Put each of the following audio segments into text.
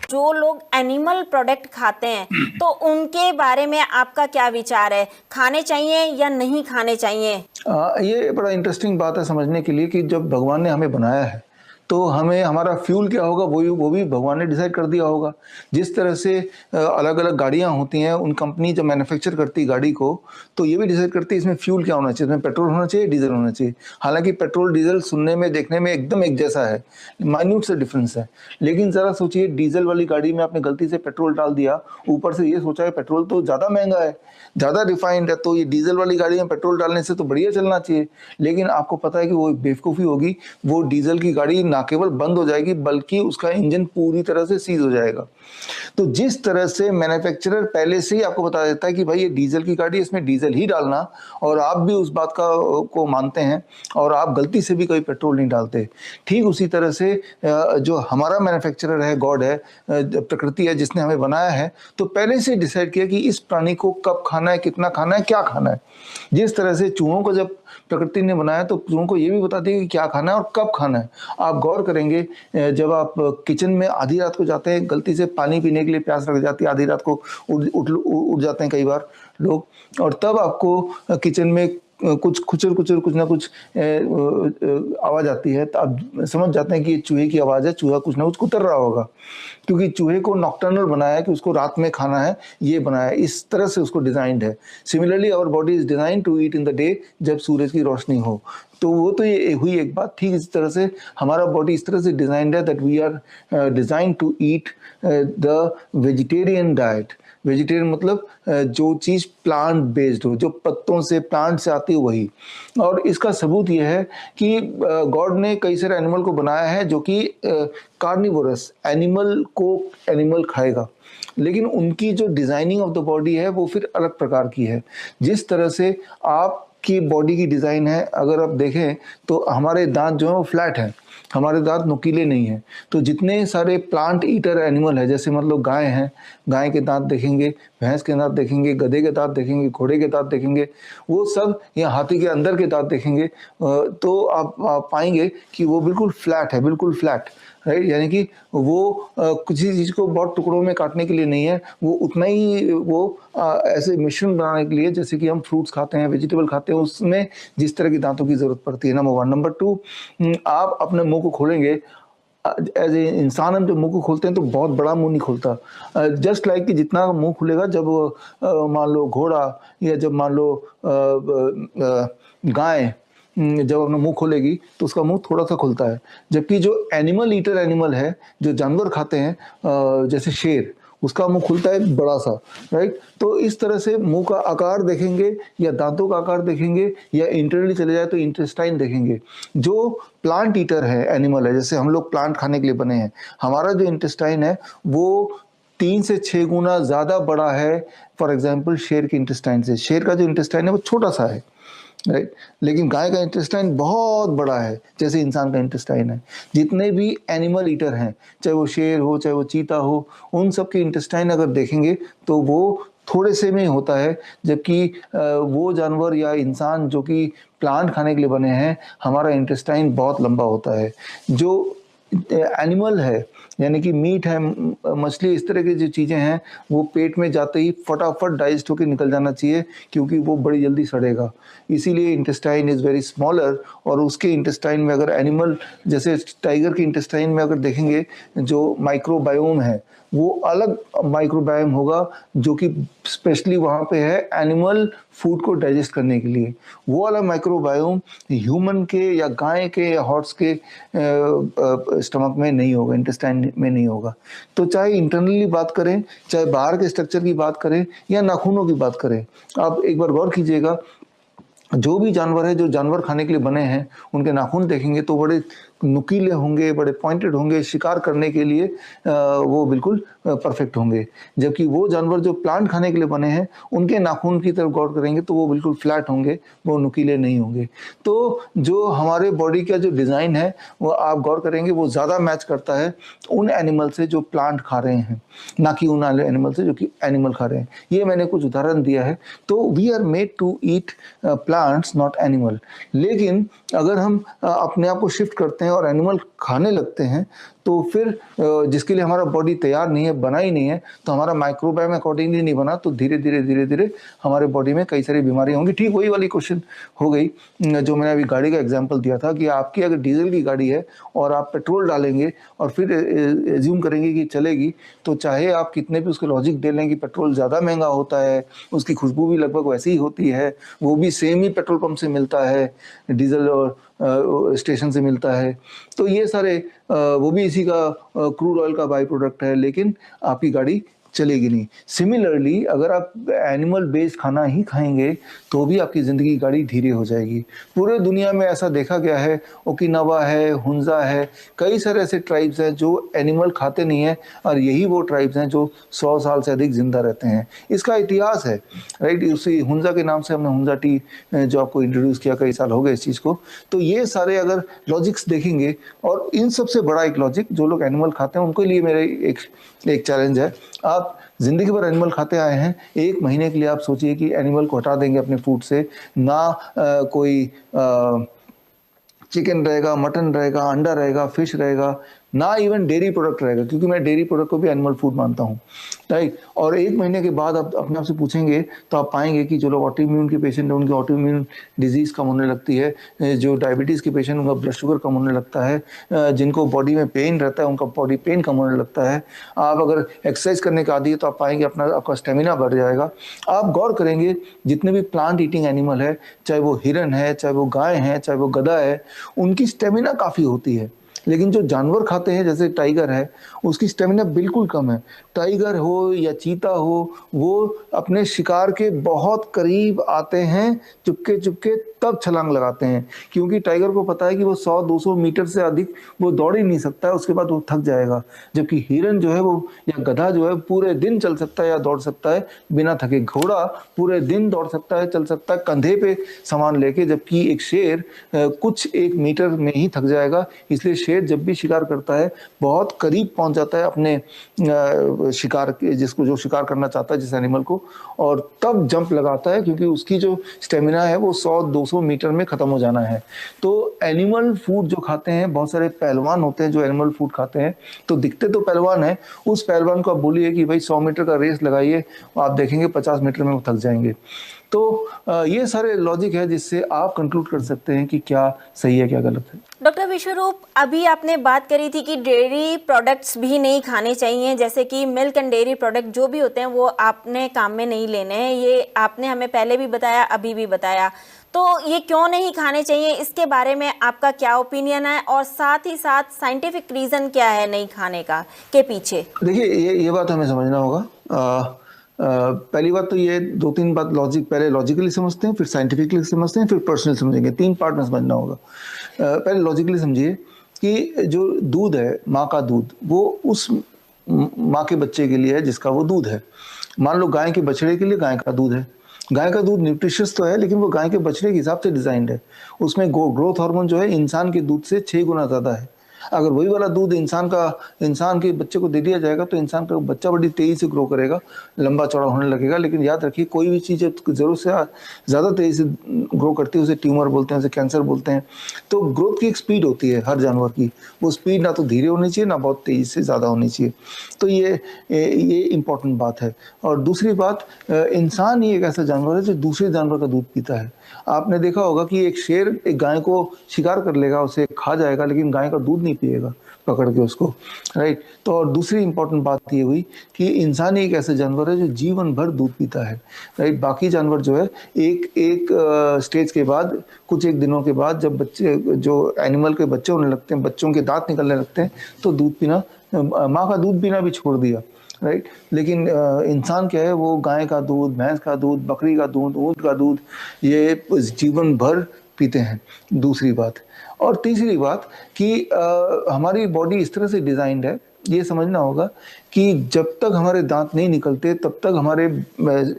जो लोग animal product खाते हैं तो उनके बारे में आपका क्या विचार है, खाने चाहिए या नहीं खाने चाहिए? ये बड़ा इंटरेस्टिंग बात है समझने के लिए कि जब भगवान ने हमें बनाया है तो हमें हमारा फ्यूल क्या होगा वो भी भगवान ने डिसाइड कर दिया होगा। जिस तरह से अलग अलग गाड़ियां होती हैं, उन कंपनी जब मैन्युफैक्चर करती है गाड़ी को तो ये भी डिसाइड करती है इसमें फ्यूल क्या होना चाहिए, इसमें पेट्रोल होना चाहिए, डीजल होना चाहिए। हालांकि पेट्रोल डीजल सुनने में देखने में एकदम एक जैसा है, माइन्यूट से डिफरेंस है। लेकिन ज़रा सोचिए, डीजल वाली गाड़ी में आपने गलती से पेट्रोल डाल दिया, ऊपर से ये सोचा है पेट्रोल तो ज़्यादा महंगा है, ज़्यादा रिफाइंड है, तो ये डीजल वाली गाड़ी में पेट्रोल डालने से तो बढ़िया चलना चाहिए। लेकिन आपको पता है कि वो बेवकूफ़ी होगी, वो डीजल की गाड़ी ना केवल बंद हो जाएगी बल्कि उसका इंजन पूरी तरह से सीज हो जाएगा। तो जिस तरह से मैन्युफैक्चरर पहले से ही आपको बता देता है कि भाई ये डीजल की गाड़ी, इसमें डीजल ही डालना, और आप भी उस बात को मानते हैं और आप गलती से भी कोई पेट्रोल नहीं डालते। ठीक उसी तरह से जो हमारा मैन्युफैक्चरर है, गॉड है, प्रकृति है जिसने हमें बनाया है, तो पहले से डिसाइड किया कि इस प्राणी को कब खाना है, कितना खाना है, क्या खाना है। जिस तरह से चूहों को जब प्रकृति ने बनाया तो चूहों को ये भी बता दिया कि क्या खाना है और कब खाना है। आप गौर करेंगे, जब आप किचन में आधी रात को जाते हैं, गलती से पानी पीने के लिए प्यास लग जाती है, आधी रात को उठ जाते हैं कई बार लोग, और तब आपको किचन में कुछ खुचर कुचर कुछ ना कुछ आवाज़ आती है, तो आप समझ जाते हैं कि ये चूहे की आवाज़ है, चूहा कुछ ना कुछ कुतर रहा होगा, क्योंकि चूहे को नॉक्टर्नल बनाया है कि उसको रात में खाना है, ये बनाया है, इस तरह से उसको डिजाइंड है। Similarly our body is design to eat in the day, जब सूरज की रोशनी हो। तो वो तो ये हुई एक बात। ठीक इस तरह से हमारा बॉडी इस तरह से डिजाइंड है that we are design to eat the vegetarian diet. Vegetarian मतलब जो चीज़ प्लांट बेस्ड हो, जो पत्तों से, प्लांट से आती है वही। और इसका सबूत यह है कि गॉड ने कई सारे एनिमल को बनाया है जो कि कार्निवोरस, एनिमल को एनिमल खाएगा, लेकिन उनकी जो डिजाइनिंग ऑफ द बॉडी है वो फिर अलग प्रकार की है। जिस तरह से आपकी बॉडी की डिजाइन है, अगर आप देखें तो हमारे दांत जो है वो फ्लैट हैं, हमारे दांत नुकीले नहीं हैं। तो जितने सारे प्लांट ईटर एनिमल है, जैसे मतलब गाय हैं, गाय के दांत देखेंगे, भैंस के दांत देखेंगे, गधे के दांत देखेंगे, घोड़े के दांत देखेंगे, वो सब, या हाथी के अंदर के दांत देखेंगे, तो आप पाएंगे कि वो बिल्कुल फ्लैट है, बिल्कुल फ्लैट, राइट। यानी कि वो किसी चीज़ को बहुत टुकड़ों में काटने के लिए नहीं है, वो उतना ही वो ऐसे मिश्रण बनाने के लिए, जैसे कि हम फ्रूट्स खाते हैं, वेजिटेबल खाते हैं, उसमें जिस तरह की दांतों की जरूरत पड़ती है। Number one. नंबर टू, आप अपने मुंह को खोलेंगे, एज ए इंसान हम जब मुंह को खोलते हैं तो बहुत बड़ा मुंह नहीं खोलता। जस्ट लाइक कि जितना मुंह खुलेगा जब मान लो घोड़ा, या जब मान लो गाय जब अपना मुंह खोलेगी तो उसका मुंह थोड़ा सा खुलता है। जबकि जो एनिमल ईटर एनिमल है, जो जानवर खाते हैं, जैसे शेर, उसका मुंह खुलता है बड़ा सा, राइट। तो इस तरह से मुंह का आकार देखेंगे, या दांतों का आकार देखेंगे, या इंटरनली चले जाए तो इंटेस्टाइन देखेंगे। जो प्लांट ईटर है, एनिमल है, जैसे हम लोग प्लांट खाने के लिए बने हैं, हमारा जो इंटेस्टाइन है वो 3 से 6 गुना ज़्यादा बड़ा है फॉर एग्जाम्पल शेर के इंटेस्टाइन से। शेर का जो इंटेस्टाइन है वो छोटा सा है, राइट। लेकिन गाय का इंटेस्टाइन बहुत बड़ा है, जैसे इंसान का इंटेस्टाइन है। जितने भी एनिमल ईटर हैं, चाहे वो शेर हो, चाहे वो चीता हो, उन सब के इंटेस्टाइन अगर देखेंगे तो वो थोड़े से में होता है। जबकि वो जानवर या इंसान जो कि प्लांट खाने के लिए बने हैं, हमारा इंटेस्टाइन बहुत लंबा होता है। जो एनिमल है, यानी कि मीट है, मछली, इस तरह की जो चीज़ें हैं, वो पेट में जाते ही फटाफट डाइजेस्ट होकर निकल जाना चाहिए, क्योंकि वो बड़ी जल्दी सड़ेगा। इसीलिए इंटेस्टाइन इज़ वेरी स्मॉलर। और उसके इंटेस्टाइन में अगर एनिमल, जैसे टाइगर के इंटेस्टाइन में अगर देखेंगे, जो माइक्रोबायोम है वो अलग माइक्रोबायोम होगा, जो कि स्पेशली वहाँ पे है एनिमल फूड को डाइजेस्ट करने के लिए। वो वाला माइक्रोबायोम ह्यूमन के या गाय के या हॉर्स के स्टमक में नहीं होगा, इंटेस्टाइन में नहीं होगा। तो चाहे इंटरनली बात करें, चाहे बाहर के स्ट्रक्चर की बात करें, या नाखूनों की बात करें, आप एक बार गौर कीजिएगा, जो भी जानवर है, जो जानवर खाने के लिए बने हैं, उनके नाखून देखेंगे तो बड़े नुकीले होंगे, बड़े पॉइंटेड होंगे, शिकार करने के लिए वो बिल्कुल परफेक्ट होंगे। जबकि वो जानवर जो प्लांट खाने के लिए बने हैं, उनके नाखून की तरफ गौर करेंगे तो वो बिल्कुल फ्लैट होंगे, वो नुकीले नहीं होंगे। तो जो हमारे बॉडी का जो डिज़ाइन है, वो आप गौर करेंगे वो ज़्यादा मैच करता है उन एनिमल से जो प्लांट खा रहे हैं, ना कि उन एनिमल से जो कि एनिमल खा रहे हैं। ये मैंने कुछ उदाहरण दिया है। तो we are made to eat plants, not animal. लेकिन अगर हम अपने आप को शिफ्ट करते हैं और एनिमल खाने लगते हैं, तो फिर जिसके लिए हमारा बॉडी तैयार नहीं है, बना ही नहीं है, तो हमारा माइक्रोबायोम अकॉर्डिंगली नहीं बना, तो धीरे धीरे हमारे बॉडी में कई सारी बीमारियां होंगी। ठीक वही वाली क्वेश्चन हो गई जो मैंने अभी गाड़ी का एग्जांपल दिया था कि आपकी अगर डीजल की गाड़ी है और आप पेट्रोल डालेंगे और फिर एज्यूम करेंगे कि चलेगी, तो चाहे आप कितने भी उसके लॉजिक दे लें कि पेट्रोल ज़्यादा महंगा होता है, उसकी खुशबू भी लगभग वैसी ही होती है, वो भी सेम ही पेट्रोल पंप से मिलता है, डीजल और स्टेशन से मिलता है, तो ये सारे वो भी इसी का क्रूड ऑयल का बाई प्रोडक्ट है, लेकिन आपकी गाड़ी चलेगी नहीं। सिमिलरली अगर आप एनिमल बेस्ड खाना ही खाएंगे तो भी आपकी ज़िंदगी की गाड़ी धीरे हो जाएगी। पूरे दुनिया में ऐसा देखा गया है, ओकिनावा है, हुंजा है, कई सारे ऐसे ट्राइब्स हैं जो एनिमल खाते नहीं हैं, और यही वो ट्राइब्स हैं जो 100 साल से अधिक जिंदा रहते हैं। इसका इतिहास है, राइट। उसी हुंजा के नाम से हमने हुंजा टी जो आपको इंट्रोड्यूस किया, कई साल हो गए इस चीज़ को। तो ये सारे अगर लॉजिक्स देखेंगे, और इन सबसे बड़ा एक लॉजिक जो लोग एनिमल खाते हैं उनके लिए मेरे एक चैलेंज है। आप जिंदगी भर एनिमल खाते आए हैं, एक महीने के लिए आप सोचिए कि एनिमल को हटा देंगे अपने फूड से, ना कोई चिकन रहेगा, मटन रहेगा, अंडा रहेगा, फिश रहेगा, ना इवन डेयरी प्रोडक्ट रहेगा, क्योंकि मैं डेयरी प्रोडक्ट को भी एनिमल फूड मानता हूँ, राइट। और एक महीने के बाद आप अपने आप से पूछेंगे तो आप पाएंगे कि जो लोग ऑटोइम्यून के पेशेंट हैं उनकी ऑटोइम्यून डिजीज़ कम होने लगती है, जो डायबिटीज़ के पेशेंट उनका ब्लड शुगर कम होने लगता है, जिनको बॉडी में पेन रहता है उनका बॉडी पेन कम होने लगता है। आप अगर एक्सरसाइज करने का आदी है तो आप पाएंगे आपका स्टेमिना बढ़ जाएगा। आप गौर करेंगे जितने भी प्लांट ईटिंग एनिमल है, चाहे वो हिरन है, चाहे वो गाय है, चाहे वो गधा है, उनकी स्टेमिना काफ़ी होती है। लेकिन जो जानवर खाते हैं जैसे टाइगर है, उसकी स्टेमिना बिल्कुल कम है। टाइगर हो या चीता हो, वो अपने शिकार के बहुत करीब आते हैं चुपके चुपके, तब छलांग लगाते हैं, क्योंकि टाइगर को पता है कि वो 100-200 मीटर से अधिक वो दौड़ ही नहीं सकता है, उसके बाद वो थक जाएगा। जबकि हिरन जो है वो या गधा जो है पूरे दिन चल सकता है या दौड़ सकता है बिना थके। घोड़ा पूरे दिन दौड़ सकता है, चल सकता है कंधे पे सामान लेके, जबकि एक शेर कुछ 1 मीटर में ही थक जाएगा। इसलिए शेर जब भी शिकार करता है बहुत करीब पहुंच जाता है अपने शिकार के, जिसको जो शिकार करना चाहता है जिस एनिमल को, और तब जंप लगाता है, क्योंकि उसकी जो स्टेमिना है वो 100-200 मीटर में खत्म हो जाना है। तो एनिमल फूड जो खाते हैं, बहुत सारे पहलवान होते हैं जो एनिमल फूड खाते हैं, तो दिखते तो पहलवान है, उस पहलवान को आप बोलिए कि भाई 100 मीटर का रेस लगाइए, आप देखेंगे 50 मीटर में वो थक जाएंगे। तो ये सारे लॉजिक है जिससे आप कंक्लूड कर सकते हैं कि क्या सही है क्या गलत है। डॉक्टर विश्वरूप, अभी आपने बात करी थी कि डेयरी प्रोडक्ट्स भी नहीं खाने चाहिए, जैसे कि मिल्क एंड डेयरी प्रोडक्ट जो भी होते हैं वो आपने काम में नहीं लेने हैं, ये आपने हमें पहले भी बताया, अभी भी बताया। तो ये क्यों नहीं खाने चाहिए, इसके बारे में आपका क्या ओपिनियन है, और साथ ही साथ साइंटिफिक रीज़न क्या है नहीं खाने का के पीछे? देखिए ये बात हमें समझना होगा। पहली बात तो ये 2-3 बात पहले लॉजिकली समझते हैं, फिर साइंटिफिकली समझते हैं, फिर पर्सनल समझेंगे। 3 पार्ट में समझना होगा। पहले लॉजिकली समझिए कि जो दूध है, माँ का दूध, वो उस माँ के बच्चे के लिए है जिसका वो दूध है। मान लो गाय के बछड़े के लिए गाय का दूध है। गाय का दूध न्यूट्रिशियस तो है, लेकिन वो गाय के बछड़े के हिसाब से डिजाइंड है। उसमें ग्रोथ हार्मोन जो है इंसान के दूध से 6 गुना ज़्यादा है। अगर वही वाला दूध इंसान के बच्चे को दे दिया जाएगा तो इंसान का बच्चा बड़ी तेज़ी से ग्रो करेगा, लंबा चौड़ा होने लगेगा। लेकिन याद रखिए, कोई भी चीज़ ज़रूरत से ज़्यादा तेज़ी से ग्रो करती है उसे ट्यूमर बोलते हैं, उसे कैंसर बोलते हैं। तो ग्रोथ की एक स्पीड होती है हर जानवर की, वो स्पीड ना तो धीरे होनी चाहिए ना बहुत तेज़ी से ज़्यादा होनी चाहिए। तो ये इम्पोर्टेंट बात है। और दूसरी बात, इंसान ही एक ऐसा जानवर है जो दूसरे जानवर का दूध पीता है। आपने देखा होगा कि एक शेर एक गाय को शिकार कर लेगा, उसे खा जाएगा, लेकिन गाय का दूध नहीं पिएगा पकड़ के उसको, राइट। तो और दूसरी इंपॉर्टेंट बात ये हुई कि इंसान ही एक ऐसा जानवर है जो जीवन भर दूध पीता है, राइट। बाकी जानवर जो है एक स्टेज के बाद, कुछ एक दिनों के बाद, जब बच्चे जो एनिमल के बच्चे होने लगते हैं, बच्चों के दांत निकलने लगते हैं, तो दूध पीना, माँ का दूध पीना भी छोड़ दिया, राइट। लेकिन इंसान क्या है, वो गाय का दूध, भैंस का दूध, बकरी का दूध, ऊँट का दूध ये जीवन भर पीते हैं। दूसरी बात, और तीसरी बात कि हमारी बॉडी इस तरह से डिज़ाइंड है, ये समझना होगा कि जब तक हमारे दांत नहीं निकलते तब तक हमारे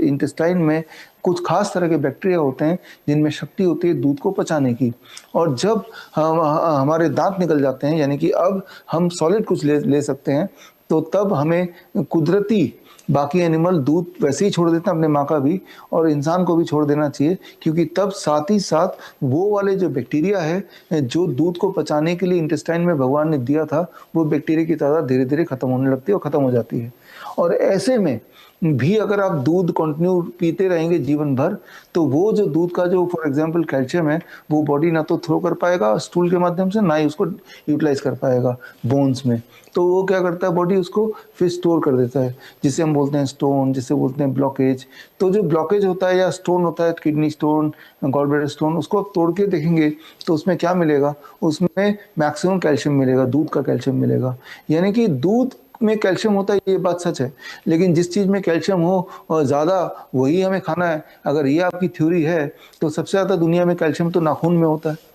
इंटेस्टाइन में कुछ खास तरह के बैक्टीरिया होते हैं जिनमें शक्ति होती है दूध को पचाने की। और जब हमारे दांत निकल जाते हैं, यानी कि अब हम सॉलिड कुछ ले सकते हैं, तो तब हमें कुदरती बाकी एनिमल दूध वैसे ही छोड़ देते हैं, अपने माँ का भी, और इंसान को भी छोड़ देना चाहिए, क्योंकि तब साथ ही साथ वो वाले जो बैक्टीरिया है जो दूध को पचाने के लिए इंटेस्टाइन में भगवान ने दिया था, वो बैक्टीरिया की तादाद धीरे धीरे खत्म होने लगती है और खत्म हो जाती है। और ऐसे में भी अगर आप दूध कंटिन्यू पीते रहेंगे जीवन भर, तो वो जो दूध का जो फॉर एग्जांपल कैल्शियम है, वो बॉडी ना तो थ्रो कर पाएगा स्टूल के माध्यम से, ना ही उसको यूटिलाइज कर पाएगा बोन्स में। तो वो क्या करता है, बॉडी उसको फिर स्टोर कर देता है, जिसे हम बोलते हैं स्टोन, जिसे बोलते हैं ब्लॉकेज। तो जो ब्लॉकेज होता है या स्टोन होता है, kidney stone, gall bladder stone, उसको आप तोड़ के देखेंगे तो उसमें क्या मिलेगा, उसमें मैक्सिमम कैल्शियम मिलेगा, दूध का कैल्शियम मिलेगा। यानी कि दूध में कैल्शियम होता है, ये बात सच है, लेकिन जिस चीज़ में कैल्शियम हो ज़्यादा वही हमें खाना है। अगर ये आपकी थ्योरी है, तो सबसे ज़्यादा दुनिया में कैल्शियम तो नाखून में होता है।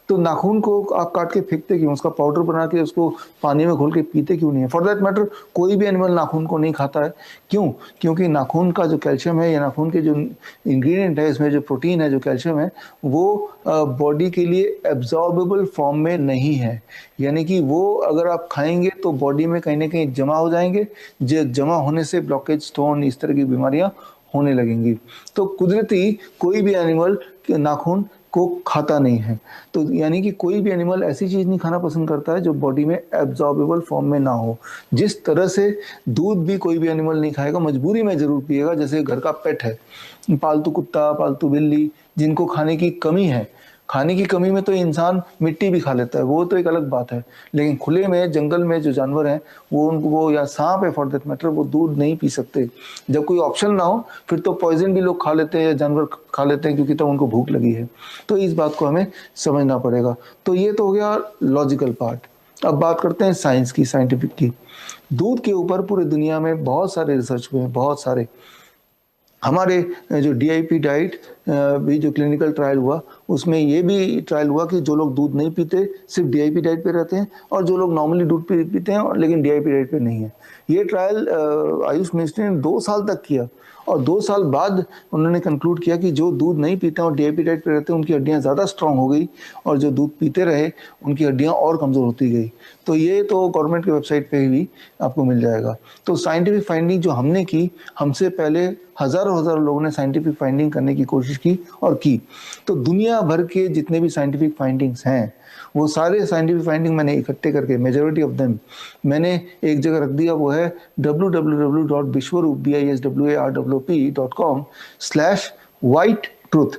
तो नाखून को आप काट के फेंकते क्यों, उसका पाउडर बना के उसको पानी में घोल के पीते क्यों नहीं है? फॉर दैट मैटर कोई भी एनिमल नाखून को नहीं खाता है। क्यों? क्योंकि नाखून का जो कैल्शियम है या नाखून के जो इंग्रेडिएंट है, इसमें जो प्रोटीन है, जो कैल्शियम है, वो बॉडी के लिए एब्जॉर्बेबल फॉर्म में नहीं है। यानी कि वो अगर आप खाएंगे तो बॉडी में कहीं ना कहीं जमा हो जाएंगे, जो जमा होने से ब्लॉकेज, स्टोन, इस तरह की बीमारियां होने लगेंगी। तो कुदरती कोई भी एनिमल नाखून को खाता नहीं है। तो यानी कि कोई भी एनिमल ऐसी चीज़ नहीं खाना पसंद करता है जो बॉडी में एब्जॉर्बेबल फॉर्म में ना हो। जिस तरह से दूध भी कोई भी एनिमल नहीं खाएगा, मजबूरी में ज़रूर पिएगा। जैसे घर का पेट है, पालतू कुत्ता, पालतू बिल्ली, जिनको खाने की कमी है, खाने की कमी में तो इंसान मिट्टी भी खा लेता है, वो तो एक अलग बात है। लेकिन खुले में, जंगल में जो जानवर हैं, वो या सांप है फॉर दैट मैटर, वो दूध नहीं पी सकते। जब कोई ऑप्शन ना हो, फिर तो पॉइजन भी लोग खा लेते हैं या जानवर खा लेते हैं, क्योंकि तब उनको भूख लगी है। तो इस बात को हमें समझना पड़ेगा। तो ये तो हो गया लॉजिकल पार्ट। अब बात करते हैं साइंस की, साइंटिफिक की। दूध के ऊपर पूरे दुनिया में बहुत सारे रिसर्च हुए हैं, बहुत सारे। हमारे जो DIP डाइट भी जो क्लिनिकल ट्रायल हुआ, उसमें ये भी ट्रायल हुआ कि जो लोग दूध नहीं पीते, सिर्फ DIP डाइट पे रहते हैं, और जो लोग नॉर्मली दूध पीते हैं लेकिन DIP डाइट पे नहीं है। ये ट्रायल आयुष मिनिस्ट्री ने 2 साल तक किया, और 2 साल बाद उन्होंने कंक्लूड किया कि जो दूध नहीं पीते हैं और DIP डाइट पे रहते हैं, उनकी हड्डियां ज़्यादा स्ट्रांग हो गई, और जो दूध पीते रहे उनकी हड्डियां और कमज़ोर होती गई। तो ये तो गवर्नमेंट की वेबसाइट पे भी आपको मिल जाएगा। तो साइंटिफिक फाइंडिंग जो हमने की, हमसे पहले हज़ारों लोगों ने साइंटिफिक फाइंडिंग करने की कोशिश की और की। तो दुनिया भर के जितने भी साइंटिफिक फाइंडिंग्स हैं, वो सारे साइंटिफिक फाइंडिंग मैंने इकट्ठे करके, मेजॉरिटी ऑफ देम मैंने एक जगह रख दिया। वो है www.vishwarup.com/white-truth,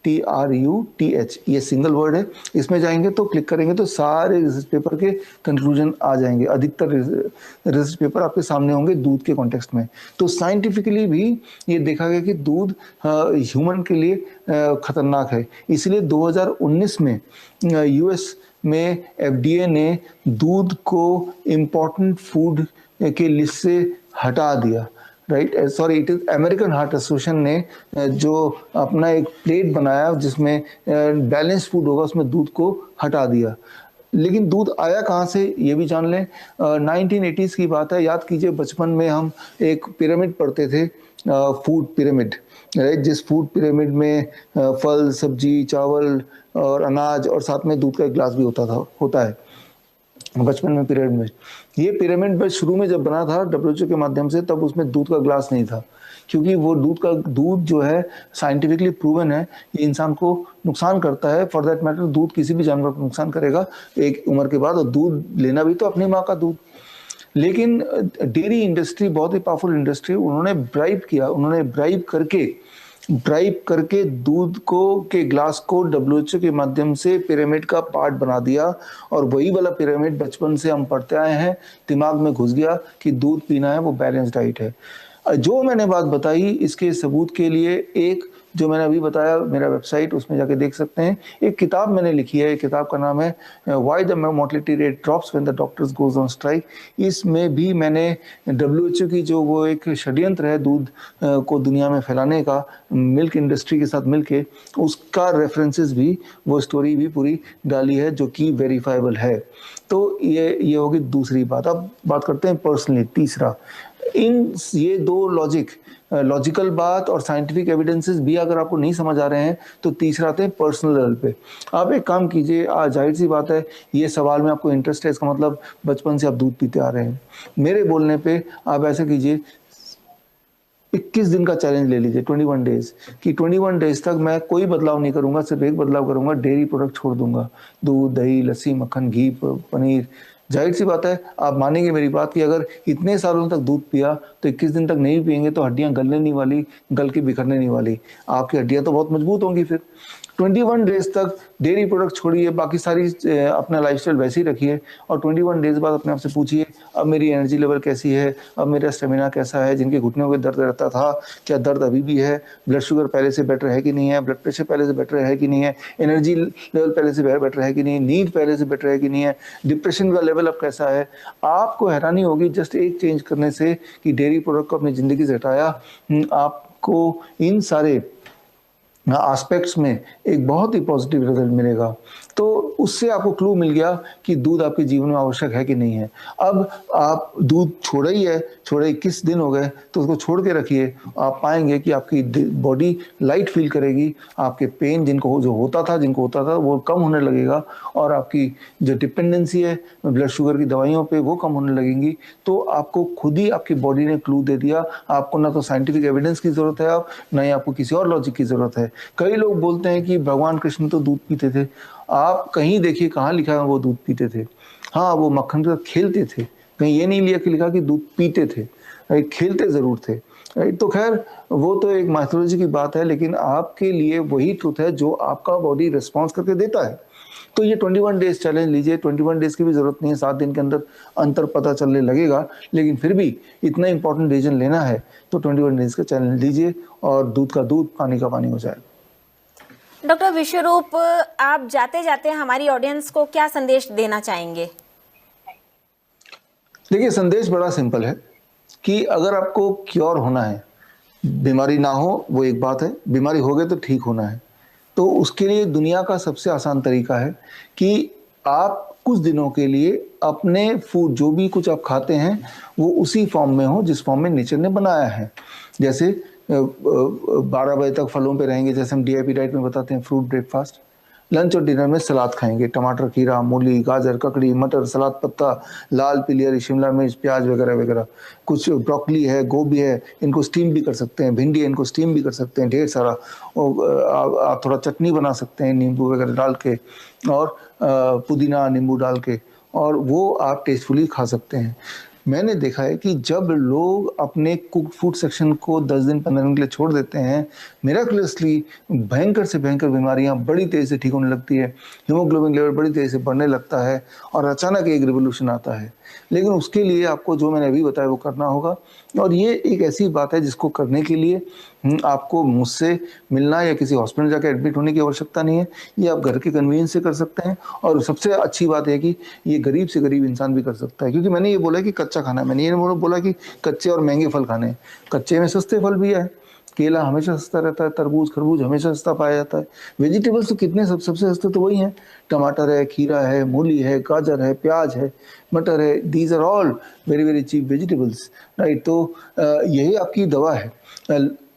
WHITTRUTH, ये सिंगल वर्ड है। इसमें जाएंगे तो क्लिक करेंगे तो सारे रिसर्च पेपर के कंक्लूजन आ जाएंगे। अधिकतर रिसर्च पेपर आपके सामने होंगे दूध के कॉन्टेक्स्ट में। तो साइंटिफिकली भी ये देखा गया कि दूध ह्यूमन के लिए खतरनाक है। इसलिए 2019 में US में FDA ने दूध को इम्पोर्टेंट फूड के लिस्ट से हटा दिया। Right, sorry, it is American heart association ने जो अपना एक प्लेट बनाया जिसमें बैलेंस फूड होगा, उसमें दूध को हटा दिया। लेकिन दूध आया कहाँ से ये भी जान लें। 1980s की बात है। याद कीजिए, बचपन में हम एक पिरामिड पढ़ते थे, फूड पिरामिड, राइट, जिस फूड पिरामिड में फल, सब्जी, चावल और अनाज और साथ में दूध का एक गिलास भी होता है बचपन में पिरामिड में। ये पिरामिड शुरू में जब बना था WHO के माध्यम से, तब उसमें दूध का ग्लास नहीं था, क्योंकि वो दूध जो है साइंटिफिकली प्रूवन है, ये इंसान को नुकसान करता है। फॉर दैट मैटर दूध किसी भी जानवर को नुकसान करेगा एक उम्र के बाद, और दूध लेना भी तो अपनी माँ का दूध। लेकिन डेयरी इंडस्ट्री बहुत ही पावरफुल इंडस्ट्री, उन्होंने ब्राइब करके दूध को के ग्लास को WHO के माध्यम से पिरामिड का पार्ट बना दिया। और वही वाला पिरामिड बचपन से हम पढ़ते आए हैं, दिमाग में घुस गया कि दूध पीना है, वो बैलेंस डाइट है। जो मैंने बात बताई, इसके सबूत के लिए एक जो मैंने अभी बताया, मेरा वेबसाइट, उसमें जाके देख सकते हैं। एक किताब मैंने लिखी है, किताब का नाम है why the mortality rate drops when the doctors goes on strike. इसमें भी मैंने WHO की जो वो एक षड्यंत्र है दूध को दुनिया में फैलाने का, मिल्क इंडस्ट्री के साथ मिलके, उसका रेफरेंसेस भी, वो स्टोरी भी पूरी डाली है, जो कि वेरीफाइबल है। तो ये होगी दूसरी बात। अब बात करते हैं पर्सनली, तीसरा इन ये दो लॉजिकल बात और साइंटिफिक एविडेंसेस भी अगर आपको नहीं समझ आ रहे हैं तो तीसरा आते हैं पर्सनल लेवल पे। आप एक काम कीजिए, आज जाहिर सी बात है ये सवाल में आपको इंटरेस्ट है, इसका मतलब बचपन से आप दूध पीते आ रहे हैं। मेरे बोलने पे आप ऐसा कीजिए, 21 दिन का चैलेंज ले लीजिए, 21 डेज, कि 21 डेज तक मैं कोई बदलाव नहीं करूंगा, सिर्फ एक बदलाव करूंगा, डेयरी प्रोडक्ट छोड़ दूंगा, दूध, दही, लस्सी, मक्खन, घी, पनीर। जाहिर सी बात है, आप मानेंगे मेरी बात कि अगर इतने सालों तक दूध पिया तो 21 दिन तक नहीं पिएंगे तो हड्डियां गलने नहीं वाली, गल के बिखरने नहीं वाली, आपकी हड्डियां तो बहुत मजबूत होंगी। फिर 21 डेज तक डेयरी प्रोडक्ट छोड़िए, बाकी सारी अपना लाइफस्टाइल वैसे ही रखिए, और 21 डेज बाद अपने आप से पूछिए अब मेरी एनर्जी लेवल कैसी है, अब मेरा स्टेमिना कैसा है, जिनके घुटनों में दर्द रहता था क्या दर्द अभी भी है, ब्लड शुगर पहले से बेटर है कि नहीं है, ब्लड प्रेशर पहले से बेटर है कि नहीं है, एनर्जी लेवल पहले से बेटर है कि नहीं, नींद पहले से बेटर है कि नहीं है, डिप्रेशन का लेवल अब कैसा है। आपको हैरानी होगी जस्ट एक चेंज करने से कि डेयरी प्रोडक्ट को अपनी ज़िंदगी से हटाया, आपको इन सारे एस्पेक्ट्स में एक बहुत ही पॉजिटिव रिजल्ट मिलेगा। तो उससे आपको क्लू मिल गया कि दूध आपके जीवन में आवश्यक है कि नहीं है। अब आप दूध छोड़ा ही है, छोड़े 21 दिन हो गए तो उसको छोड़ के रखिए, आप पाएंगे कि आपकी बॉडी लाइट फील करेगी, आपके पेन जिनको होता था वो कम होने लगेगा, और आपकी जो डिपेंडेंसी है ब्लड शुगर की दवाइयों पे वो कम होने लगेंगी। तो आपको खुद ही आपकी बॉडी ने क्लू दे दिया, आपको ना तो साइंटिफिक एविडेंस की ज़रूरत है, आप ना ही आपको किसी और लॉजिक की ज़रूरत है। कई लोग बोलते हैं कि भगवान कृष्ण तो दूध पीते थे, आप कहीं देखिए कहाँ लिखा है वो दूध पीते थे। हाँ, वो मक्खन के साथ खेलते थे, कहीं ये नहीं लिया कि लिखा कि दूध पीते थे, खेलते ज़रूर थे। तो खैर वो तो एक माइथोलॉजी की बात है, लेकिन आपके लिए वही ट्रुथ है जो आपका बॉडी रिस्पॉन्स करके देता है। तो ये 21 डेज चैलेंज लीजिए, 21 डेज की भी ज़रूरत नहीं है, 7 दिन के अंदर अंतर पता चलने लगेगा, लेकिन फिर भी इतना इंपॉर्टेंट डिसीजन लेना है तो 21 डेज का चैलेंज लीजिए और दूध का दूध, पानी का पानी हो जाएगा। डॉक्टर विश्वरूप, आप जाते जाते हमारी ऑडियंस को क्या संदेश देना चाहेंगे? देखिए, संदेश बड़ा सिंपल है कि अगर आपको क्योर होना है, बीमारी ना हो वो एक बात है, बीमारी हो गई तो ठीक होना है, तो उसके लिए दुनिया का सबसे आसान तरीका है कि आप कुछ दिनों के लिए अपने फूड, जो भी कुछ आप खाते हैं वो उसी फॉर्म में हो जिस फॉर्म में नेचर ने बनाया है। जैसे 12 बजे तक फलों पे रहेंगे, जैसे हम DIP डाइट में बताते हैं, फ्रूट ब्रेकफास्ट। लंच और डिनर में सलाद खाएंगे, टमाटर, खीरा, मूली, गाजर, ककड़ी, मटर, सलाद पत्ता, लाल पीली हरी शिमला मिर्च, प्याज वगैरह वगैरह। कुछ ब्रोकली है, गोभी है, इनको स्टीम भी कर सकते हैं, भिंडी है, इनको स्टीम भी कर सकते हैं, ढेर सारा। और आप थोड़ा चटनी बना सकते हैं नींबू वगैरह डाल के, और पुदीना नींबू डाल के, और वो आप टेस्टफुली खा सकते हैं। मैंने देखा है कि जब लोग अपने कुक फूड सेक्शन को 10 दिन 15 दिन के लिए छोड़ देते हैं, मिराकुलसली भयंकर से भयंकर बीमारियां बड़ी तेज़ी से ठीक होने लगती है, हीमोग्लोबिन लेवल बड़ी तेज़ी से बढ़ने लगता है, और अचानक एक रिवोल्यूशन आता है। लेकिन उसके लिए आपको जो मैंने अभी बताया वो करना होगा, और ये एक ऐसी बात है जिसको करने के लिए आपको मुझसे मिलना या किसी हॉस्पिटल जाकर एडमिट होने की आवश्यकता नहीं है। ये आप घर के कन्वीनियंस से कर सकते हैं, और सबसे अच्छी बात है कि ये गरीब से गरीब इंसान भी कर सकता है, क्योंकि मैंने ये बोला कि कच्चा खाना है, मैंने ये बोला कि कच्चे और महंगे फल खाने हैं। कच्चे में सस्ते फल भी है, केला हमेशा सस्ता रहता है, तरबूज खरबूज हमेशा सस्ता पाया जाता है। वेजिटेबल्स तो कितने सबसे सस्ते तो वही हैं, टमाटर है, खीरा है, मूली है, गाजर है, प्याज है, मटर है, these are all very very cheap vegetables, right. तो यही आपकी दवा है।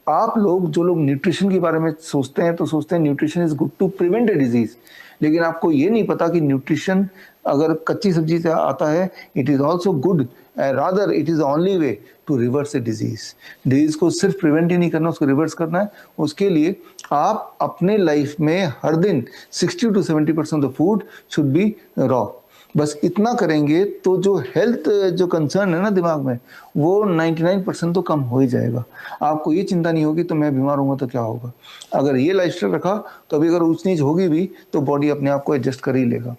आप लोग जो लोग न्यूट्रिशन के बारे में सोचते हैं तो सोचते हैं nutrition is good to prevent a disease, लेकिन आपको ये नहीं पता कि न्यूट्रिशन अगर कच्ची सब्जी से आता है, it is also good, rather it is the only way to reverse a disease को सिर्फ प्रिवेंट ही नहीं करना, उसको रिवर्स करना है। उसके लिए आप अपने लाइफ में हर दिन 60 to 70% of food should be raw. बस इतना करेंगे तो जो हेल्थ जो कंसर्न है ना दिमाग में, वो 99% तो कम हो ही जाएगा। आपको ये चिंता नहीं होगी तो मैं बीमार हूँगा तो क्या होगा। अगर ये लाइफस्टाइल रखा तो अभी अगर ऊंच नीच होगी भी तो बॉडी अपने आप को एडजस्ट कर ही लेगा।